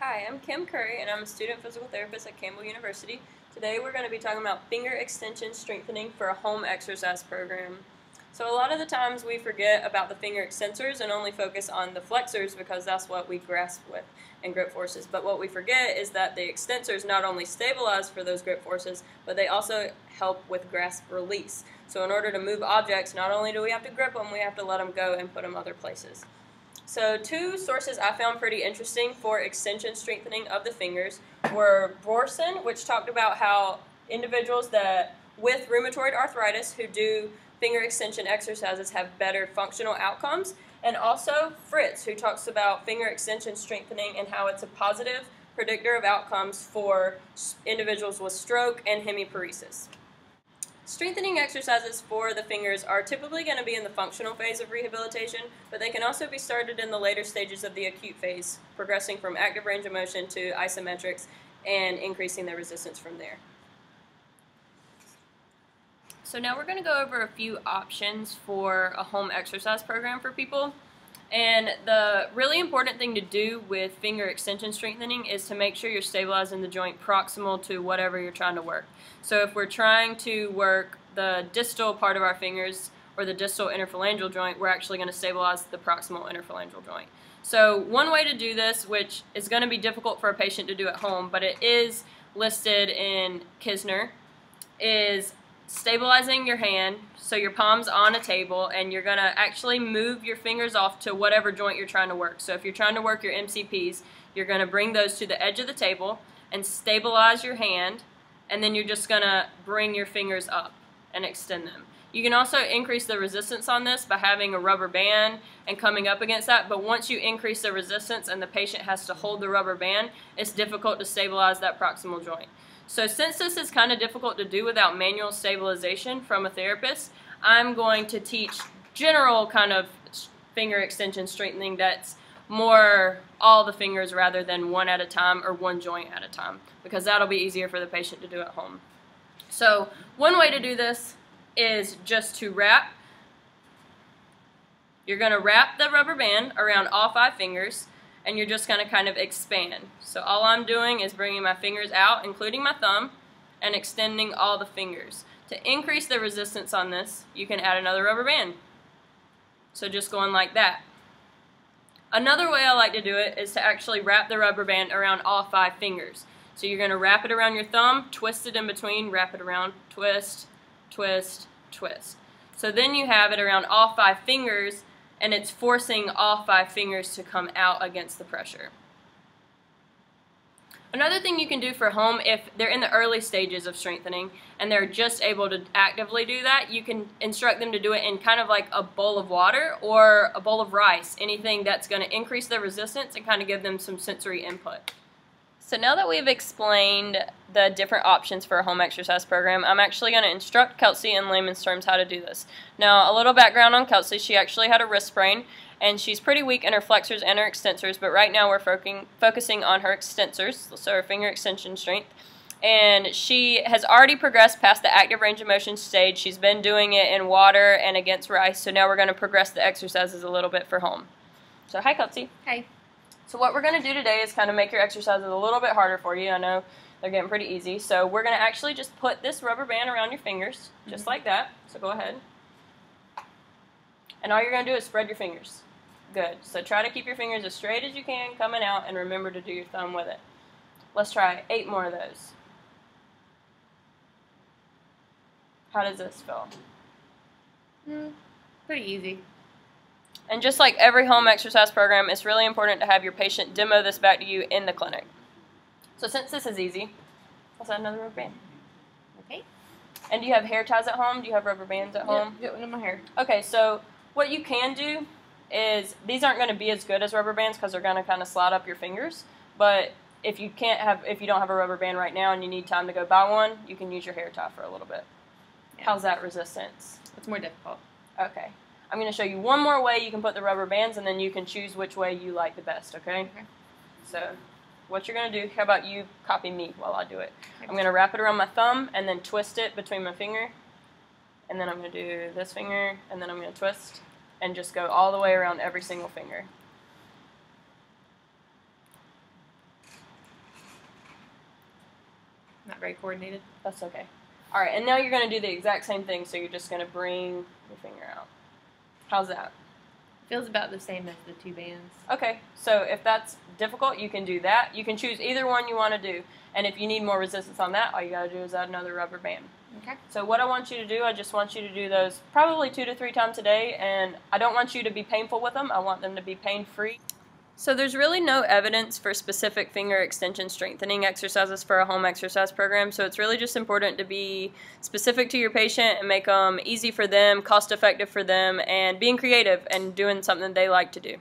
Hi, I'm Kim Curry, and I'm a student physical therapist at Campbell University. Today we're going to be talking about finger extension strengthening for a home exercise program. So a lot of the times we forget about the finger extensors and only focus on the flexors because that's what we grasp with and grip forces. But what we forget is that the extensors not only stabilize for those grip forces, but they also help with grasp release. So in order to move objects, not only do we have to grip them, we have to let them go and put them other places. So two sources I found pretty interesting for extension strengthening of the fingers were Borson, which talked about how individuals that with rheumatoid arthritis who do finger extension exercises have better functional outcomes, and also Fritz, who talks about finger extension strengthening and how it's a positive predictor of outcomes for individuals with stroke and hemiparesis. Strengthening exercises for the fingers are typically going to be in the functional phase of rehabilitation, but they can also be started in the later stages of the acute phase, progressing from active range of motion to isometrics and increasing their resistance from there. So now we're going to go over a few options for a home exercise program for people. And the really important thing to do with finger extension strengthening is to make sure you're stabilizing the joint proximal to whatever you're trying to work. So if we're trying to work the distal part of our fingers or the distal interphalangeal joint, we're actually going to stabilize the proximal interphalangeal joint. So one way to do this, which is going to be difficult for a patient to do at home, but it is listed in Kisner, is stabilizing your hand, so your palm's on a table, and you're going to actually move your fingers off to whatever joint you're trying to work. So if you're trying to work your MCPs, you're going to bring those to the edge of the table and stabilize your hand, and then you're just going to bring your fingers up and extend them. You can also increase the resistance on this by having a rubber band and coming up against that, but once you increase the resistance and the patient has to hold the rubber band, it's difficult to stabilize that proximal joint. So since this is kind of difficult to do without manual stabilization from a therapist, I'm going to teach general kind of finger extension strengthening that's more all the fingers rather than one at a time or one joint at a time, because that'll be easier for the patient to do at home. So one way to do this is just to wrap. You're going to wrap the rubber band around all 5 fingers, and you're just going to kind of expand. So all I'm doing is bringing my fingers out, including my thumb, and extending all the fingers. To increase the resistance on this, you can add another rubber band. So just going like that. Another way I like to do it is to actually wrap the rubber band around all 5 fingers. So you're going to wrap it around your thumb, twist it in between, wrap it around, twist, twist, twist. So then you have it around all 5 fingers, and it's forcing all 5 fingers to come out against the pressure. Another thing you can do for home, if they're in the early stages of strengthening and they're just able to actively do that, you can instruct them to do it in kind of like a bowl of water or a bowl of rice, anything that's going to increase their resistance and kind of give them some sensory input. So now that we've explained the different options for a home exercise program, I'm actually going to instruct Kelsey in layman's terms how to do this. Now, a little background on Kelsey. She actually had a wrist sprain, and she's pretty weak in her flexors and her extensors, but right now we're focusing on her extensors, so her finger extension strength. And she has already progressed past the active range of motion stage. She's been doing it in water and against rice, so now we're going to progress the exercises a little bit for home. So hi, Kelsey. Hi. So what we're going to do today is kind of make your exercises a little bit harder for you. I know they're getting pretty easy. So we're going to actually just put this rubber band around your fingers, just like that. So go ahead. And all you're going to do is spread your fingers. Good. So try to keep your fingers as straight as you can coming out, and remember to do your thumb with it. Let's try 8 more of those. How does this feel? Pretty easy. And just like every home exercise program, it's really important to have your patient demo this back to you in the clinic. So since this is easy, let's add another rubber band. Okay. And do you have hair ties at home? Do you have rubber bands at home? Yeah, one in my hair. Okay, so what you can do is, these aren't going to be as good as rubber bands because they're going to kind of slide up your fingers. But if you don't have a rubber band right now and you need time to go buy one, you can use your hair tie for a little bit. Yeah. How's that resistance? It's more difficult. Okay. I'm going to show you one more way you can put the rubber bands, and then you can choose which way you like the best, okay? So what you're going to do, how about you copy me while I do it? I'm going to wrap it around my thumb and then twist it between my finger. And then I'm going to do this finger, and then I'm going to twist and just go all the way around every single finger. very coordinated. That's okay. All right, and now you're going to do the exact same thing, so you're just going to bring your finger out. How's that? Feels about the same as the two bands. Okay, so if that's difficult, you can do that. You can choose either one you want to do, and if you need more resistance on that, all you got to do is add another rubber band. Okay. So what I want you to do, I just want you to do those probably 2 to 3 times a day, and I don't want you to be painful with them. I want them to be pain-free. So there's really no evidence for specific finger extension strengthening exercises for a home exercise program, so it's really just important to be specific to your patient and make them easy for them, cost-effective for them, and being creative and doing something they like to do.